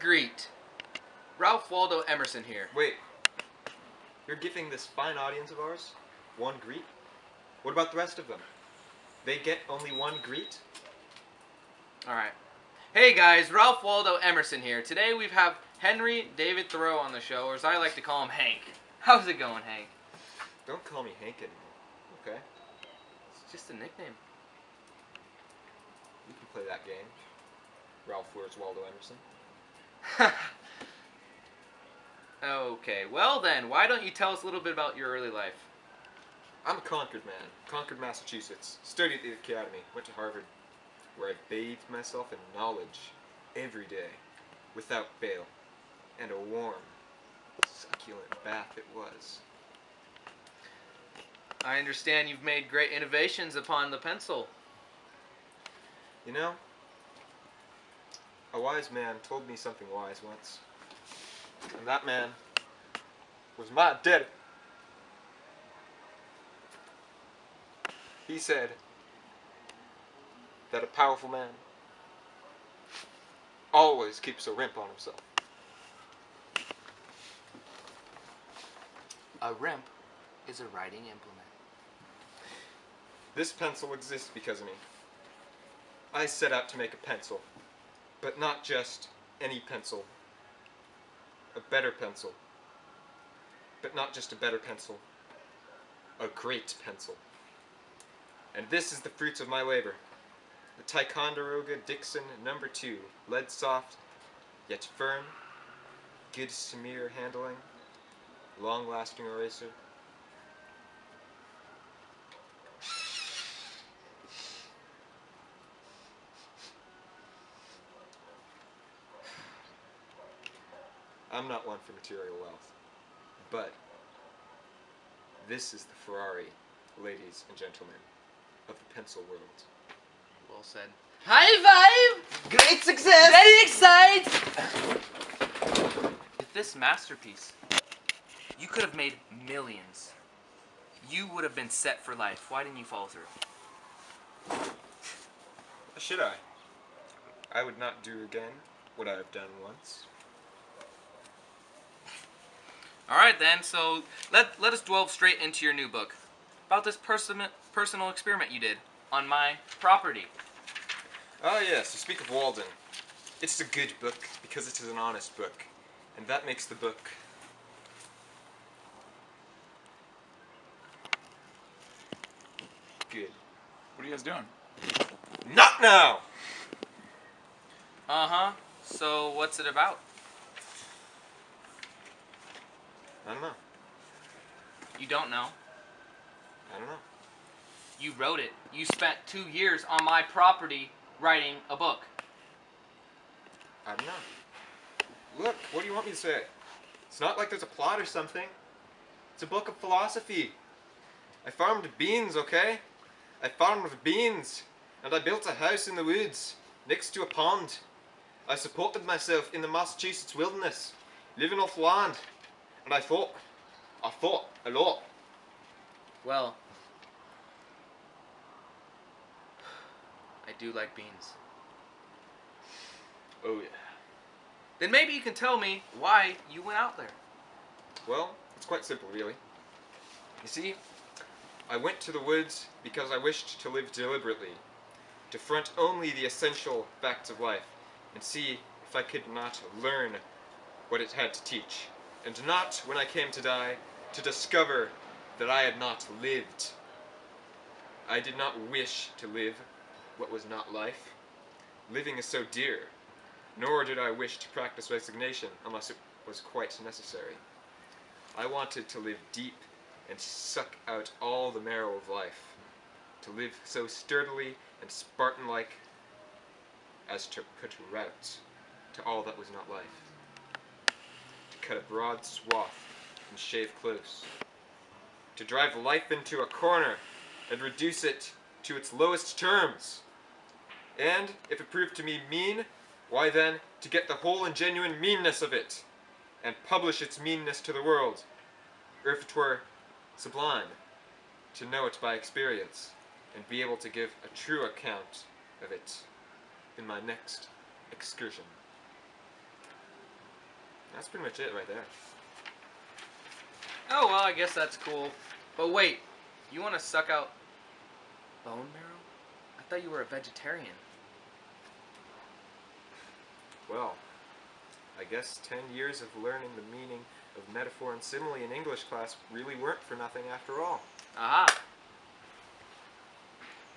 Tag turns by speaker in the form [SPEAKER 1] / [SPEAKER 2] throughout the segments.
[SPEAKER 1] Greet. Ralph Waldo Emerson here.
[SPEAKER 2] Wait, you're giving this fine audience of ours one greet? What about the rest of them? They get only one greet?
[SPEAKER 1] Alright. Hey guys, Ralph Waldo Emerson here. Today we have Henry David Thoreau on the show, or as I like to call him, Hank. How's it going, Hank?
[SPEAKER 2] Don't call me Hank anymore, okay?
[SPEAKER 1] It's just a nickname.
[SPEAKER 2] You can play that game. Ralph Where's Waldo Emerson.
[SPEAKER 1] Okay, well then, why don't you tell us a little bit about your early life?
[SPEAKER 2] I'm a Concord man. Concord, Massachusetts. Studied at the academy. Went to Harvard, where I bathed myself in knowledge every day, without fail. And a warm, succulent bath it was.
[SPEAKER 1] I understand you've made great innovations upon the pencil.
[SPEAKER 2] You know, a wise man told me something wise once. And that man was my daddy. He said that a powerful man always keeps a rimp on himself.
[SPEAKER 1] A rimp is a writing implement.
[SPEAKER 2] This pencil exists because of me. I set out to make a pencil, but not just any pencil. A better pencil. But not just a better pencil. A great pencil. And this is the fruits of my labor. The Ticonderoga Dixon No. 2, lead soft, yet firm, good smear handling, long-lasting eraser. I'm not one for material wealth, but this is the Ferrari, ladies and gentlemen, of the pencil world.
[SPEAKER 1] Well said. High five!
[SPEAKER 2] Great success!
[SPEAKER 1] Very excited! With this masterpiece, you could have made millions. You would have been set for life. Why didn't you follow through?
[SPEAKER 2] Should I? I would not do again what I have done once.
[SPEAKER 1] Alright then, so let us delve straight into your new book. About this personal experiment you did on my property.
[SPEAKER 2] Ah yes, to speak of Walden. It's a good book because it is an honest book. And that makes the book good.
[SPEAKER 3] What are you guys doing?
[SPEAKER 2] Not now!
[SPEAKER 1] Uh-huh. So what's it about?
[SPEAKER 2] I don't know.
[SPEAKER 1] You don't know.
[SPEAKER 2] I don't know.
[SPEAKER 1] You wrote it. You spent 2 years on my property writing a book.
[SPEAKER 2] I don't know. Look, what do you want me to say? It's not like there's a plot or something. It's a book of philosophy. I farmed beans, okay? I farmed beans. And I built a house in the woods, next to a pond. I supported myself in the Massachusetts wilderness, living off land. And I thought a lot.
[SPEAKER 1] Well, I do like beans.
[SPEAKER 2] Oh yeah.
[SPEAKER 1] Then maybe you can tell me why you went out there.
[SPEAKER 2] Well, it's quite simple, really. You see, I went to the woods because I wished to live deliberately, to front only the essential facts of life, and see if I could not learn what it had to teach, and not, when I came to die, to discover that I had not lived. I did not wish to live what was not life. Living is so dear, nor did I wish to practice resignation unless it was quite necessary. I wanted to live deep and suck out all the marrow of life, to live so sturdily and Spartan-like as to put rout to all that was not life, to cut a broad swath and shave close, to drive life into a corner and reduce it to its lowest terms, and if it proved to me mean, why then to get the whole and genuine meanness of it, and publish its meanness to the world, or if it were sublime, to know it by experience, and be able to give a true account of it in my next excursion. That's pretty much it right there.
[SPEAKER 1] Oh, well, I guess that's cool. But wait, you want to suck out bone marrow? I thought you were a vegetarian.
[SPEAKER 2] Well, I guess 10 years of learning the meaning of metaphor and simile in English class really weren't for nothing after all.
[SPEAKER 1] Aha!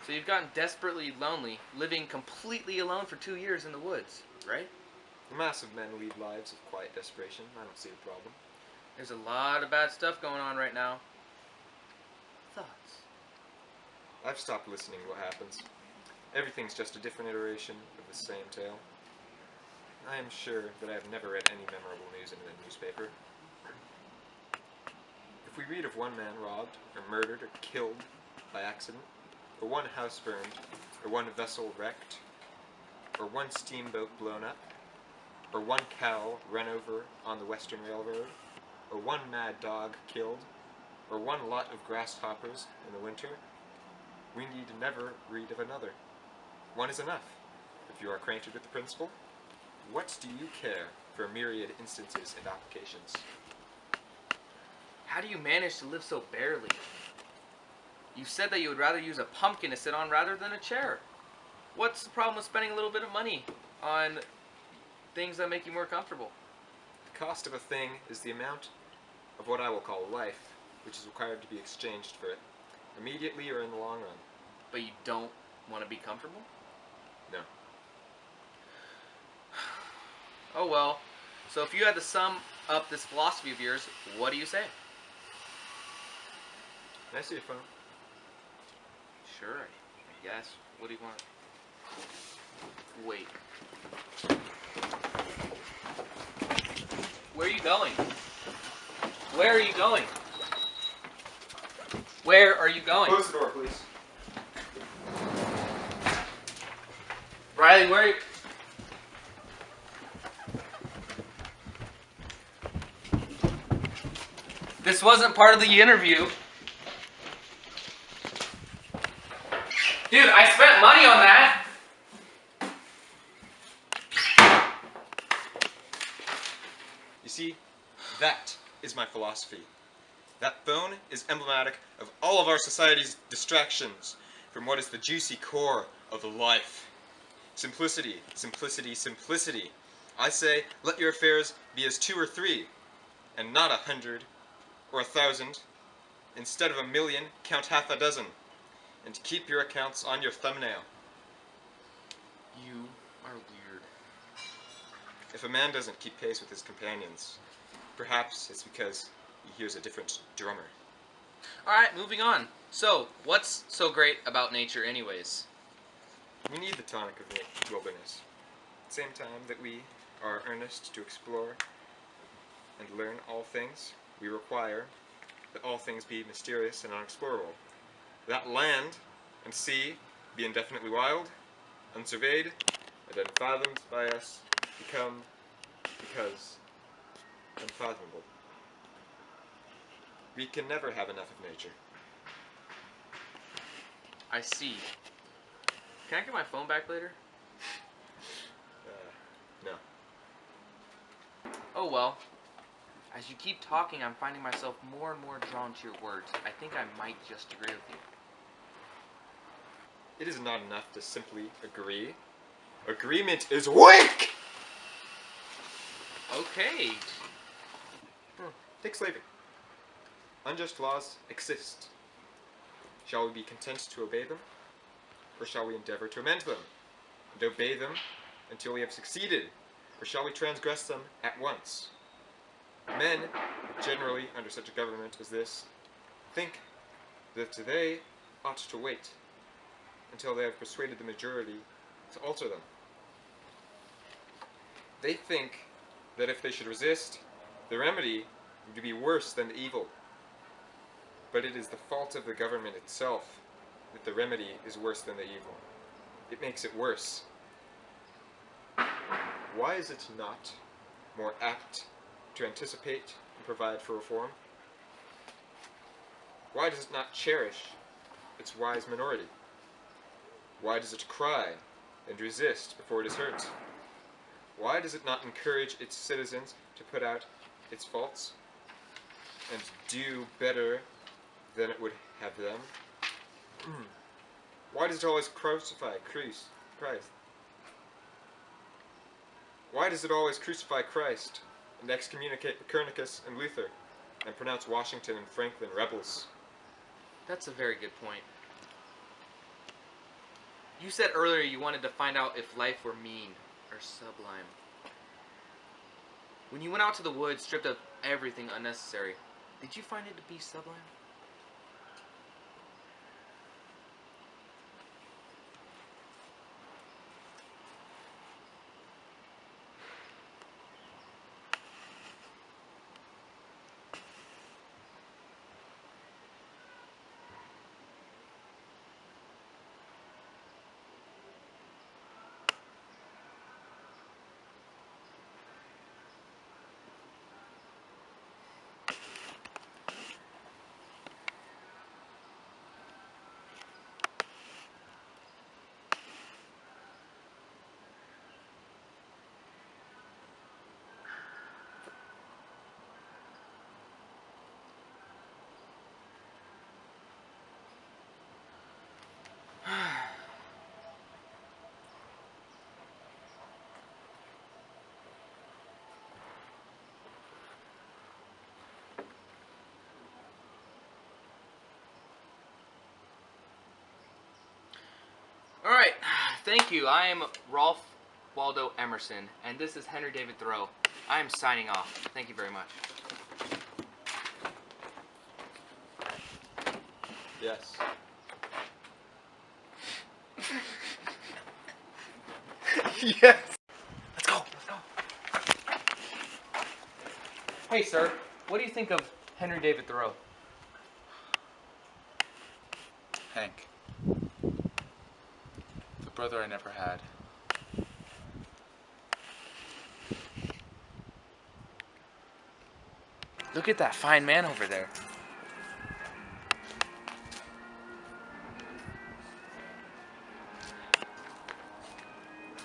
[SPEAKER 1] So you've gotten desperately lonely, living completely alone for 2 years in the woods, right?
[SPEAKER 2] The massive men lead lives of quiet desperation. I don't see the problem.
[SPEAKER 1] There's a lot of bad stuff going on right now. Thoughts?
[SPEAKER 2] I've stopped listening to what happens. Everything's just a different iteration of the same tale. I am sure that I have never read any memorable news in a newspaper. If we read of one man robbed, or murdered, or killed by accident, or one house burned, or one vessel wrecked, or one steamboat blown up, or one cow run over on the Western Railroad, or one mad dog killed, or one lot of grasshoppers in the winter, we need never read of another. One is enough. If you are acquainted with the principle, what do you care for myriad instances and applications?
[SPEAKER 1] How do you manage to live so barely? You said that you would rather use a pumpkin to sit on rather than a chair. What's the problem with spending a little bit of money on things that make you more comfortable?
[SPEAKER 2] The cost of a thing is the amount of what I will call life, which is required to be exchanged for it, immediately or in the long run.
[SPEAKER 1] But you don't want to be comfortable?
[SPEAKER 2] No.
[SPEAKER 1] Oh well. So if you had to sum up this philosophy of yours, what do you say?
[SPEAKER 2] Can I see your phone?
[SPEAKER 1] Sure, I guess. What do you want? Wait. Where are you going? Where are you going? Where are you going?
[SPEAKER 2] Close the door, please.
[SPEAKER 1] Riley, where are you? This wasn't part of the interview. Dude, I spent money on that.
[SPEAKER 2] You see, that is my philosophy. That phone is emblematic of all of our society's distractions from what is the juicy core of life. Simplicity, simplicity, simplicity. I say, let your affairs be as 2 or 3, and not 100 or 1,000. Instead of 1,000,000, count half a dozen, and keep your accounts on your thumbnail.
[SPEAKER 1] You are weird.
[SPEAKER 2] If a man doesn't keep pace with his companions, perhaps it's because he hears a different drummer.
[SPEAKER 1] Alright, moving on. So, what's so great about nature anyways?
[SPEAKER 2] We need the tonic of the wilderness. At the same time that we are earnest to explore and learn all things, we require that all things be mysterious and unexplorable. That land and sea be indefinitely wild, unsurveyed, and unfathomed by us become, because, unfathomable. We can never have enough of nature.
[SPEAKER 1] I see. Can I get my phone back later?
[SPEAKER 2] No.
[SPEAKER 1] Oh well. As you keep talking, I'm finding myself more and more drawn to your words. I think I might just agree with you.
[SPEAKER 2] It is not enough to simply agree. Agreement is weak!
[SPEAKER 1] Okay.
[SPEAKER 2] Take slavery. Unjust laws exist. Shall we be content to obey them? Or shall we endeavor to amend them, and obey them until we have succeeded? Or shall we transgress them at once? Men, generally under such a government as this, think that they ought to wait until they have persuaded the majority to alter them. They think that if they should resist, the remedy would be worse than the evil. But it is the fault of the government itself that the remedy is worse than the evil. It makes it worse. Why is it not more apt to anticipate and provide for reform? Why does it not cherish its wise minority? Why does it cry and resist before it is hurt? Why does it not encourage its citizens to put out its faults and do better than it would have them? Why does it always crucify Christ? Why does it always crucify Christ and excommunicate Copernicus and Luther and pronounce Washington and Franklin rebels?
[SPEAKER 1] That's a very good point. You said earlier you wanted to find out if life were mean or sublime. When you went out to the woods stripped of everything unnecessary, did you find it to be sublime? Alright, thank you. I am Rolf Waldo Emerson, and this is Henry David Thoreau. I am signing off. Thank you very much.
[SPEAKER 2] Yes.
[SPEAKER 1] Yes! Let's go! Hey, sir. What do you think of Henry David Thoreau?
[SPEAKER 3] Hank. The brother I never had.
[SPEAKER 1] Look at that fine man over there.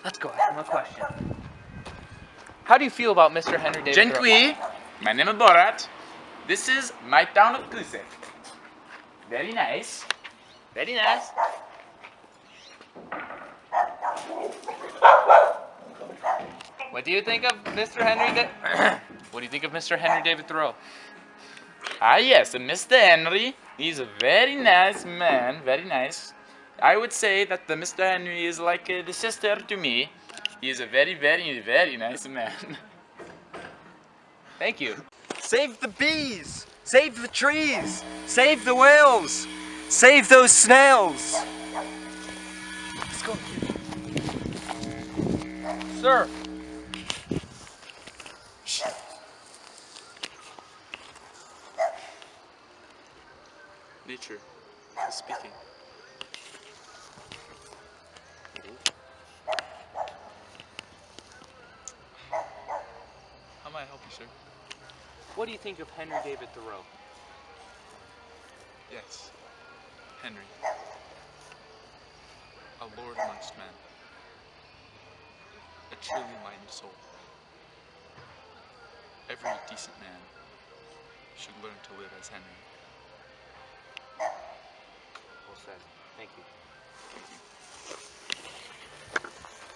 [SPEAKER 1] Let's go ask him a question. How do you feel about Mr. Henry David Thoreau?
[SPEAKER 3] Dziękuję. My name is Borat. This is my town of Kusev. Very nice.
[SPEAKER 1] Very nice. What do you think of Mr. What do you think of Mr. Henry David Thoreau?
[SPEAKER 3] Ah yes, Mr. Henry. He's a very nice man. Very nice. I would say that the Mr. Henry is like the sister to me. He is a very, very, very nice man.
[SPEAKER 1] Thank you.
[SPEAKER 4] Save the bees! Save the trees! Save the whales! Save those snails!
[SPEAKER 1] Let's go. Sir.
[SPEAKER 3] Nature is speaking. How may I help you, sir?
[SPEAKER 1] What do you think of Henry David Thoreau?
[SPEAKER 3] Yes, Henry. A lord amongst men. A truly enlightened soul. Every decent man should learn to live as Henry.
[SPEAKER 1] Well said. Thank you.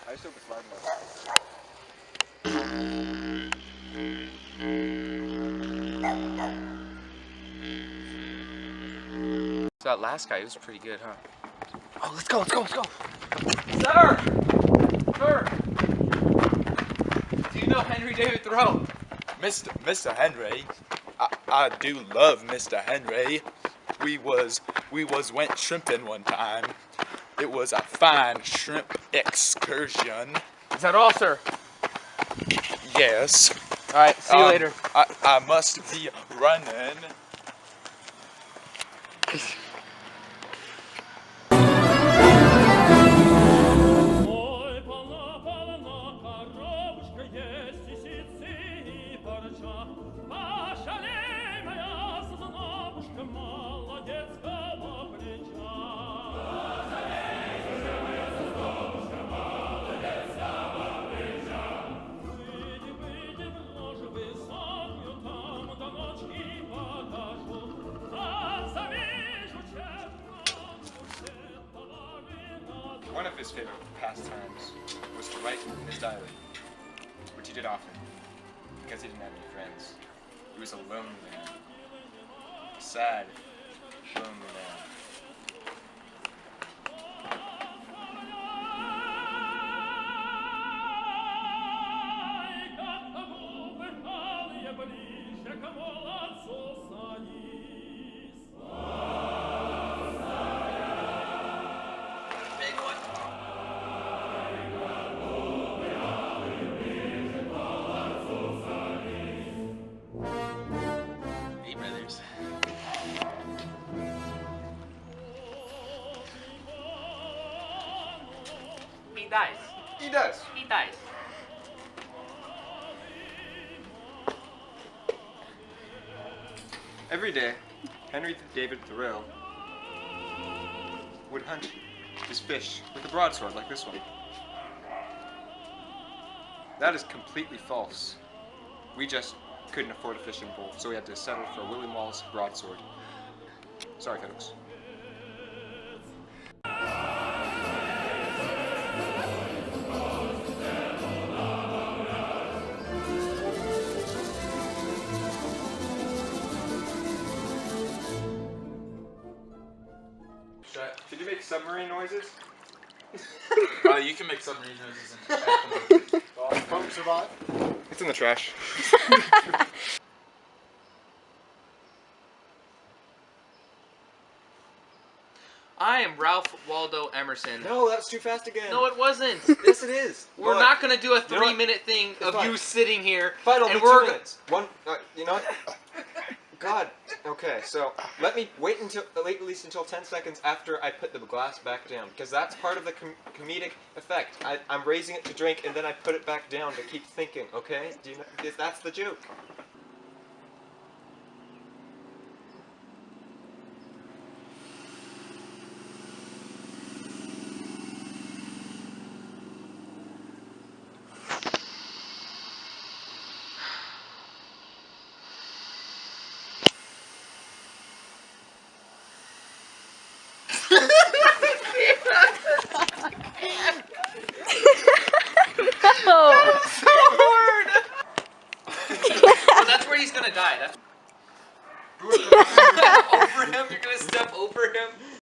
[SPEAKER 2] I still slide
[SPEAKER 1] That last guy, he was pretty good, huh? Oh, let's go. Sir! Sir! Do you know Henry David Thoreau?
[SPEAKER 3] Mr. Henry, I do love Mr. Henry. We went shrimping one time. It was a fine shrimp excursion.
[SPEAKER 1] Is that all, sir?
[SPEAKER 3] Yes.
[SPEAKER 1] All right, see you later.
[SPEAKER 3] I must be running.
[SPEAKER 2] One of his favorite pastimes was to write in his diary, which he did often, because he didn't have any friends. He was a lonely man. A sad, lonely man.
[SPEAKER 3] Hey, brothers.
[SPEAKER 1] He dies.
[SPEAKER 2] He does.
[SPEAKER 1] He dies.
[SPEAKER 2] Every day, Henry David Thoreau would hunt his fish with a broadsword like this one. That is completely false. We just couldn't afford a fishing pole, so we had to settle for William Wallace broadsword. Sorry, folks. Did you make submarine noises?
[SPEAKER 3] You can make submarine noises and
[SPEAKER 5] Pump survive?
[SPEAKER 2] It's in the trash.
[SPEAKER 1] I am Ralph Waldo Emerson.
[SPEAKER 2] No, that's too fast again.
[SPEAKER 1] No, it wasn't.
[SPEAKER 2] Yes, it is.
[SPEAKER 1] We're
[SPEAKER 2] But-
[SPEAKER 1] not gonna do a
[SPEAKER 2] You know what?
[SPEAKER 1] 3-minute thing
[SPEAKER 2] It's
[SPEAKER 1] of
[SPEAKER 2] fine.
[SPEAKER 1] you sitting here.
[SPEAKER 2] Fine, I'll
[SPEAKER 1] and
[SPEAKER 2] do
[SPEAKER 1] we're
[SPEAKER 2] 2 minutes. One, you know what? God. Okay, so let me wait at least until 10 seconds after I put the glass back down, because that's part of the comedic effect. I'm raising it to drink, and then I put it back down to keep thinking. Okay? Do you know? That's the joke.
[SPEAKER 1] so hard. So that's where he's gonna die. That's over him. You're gonna step over him.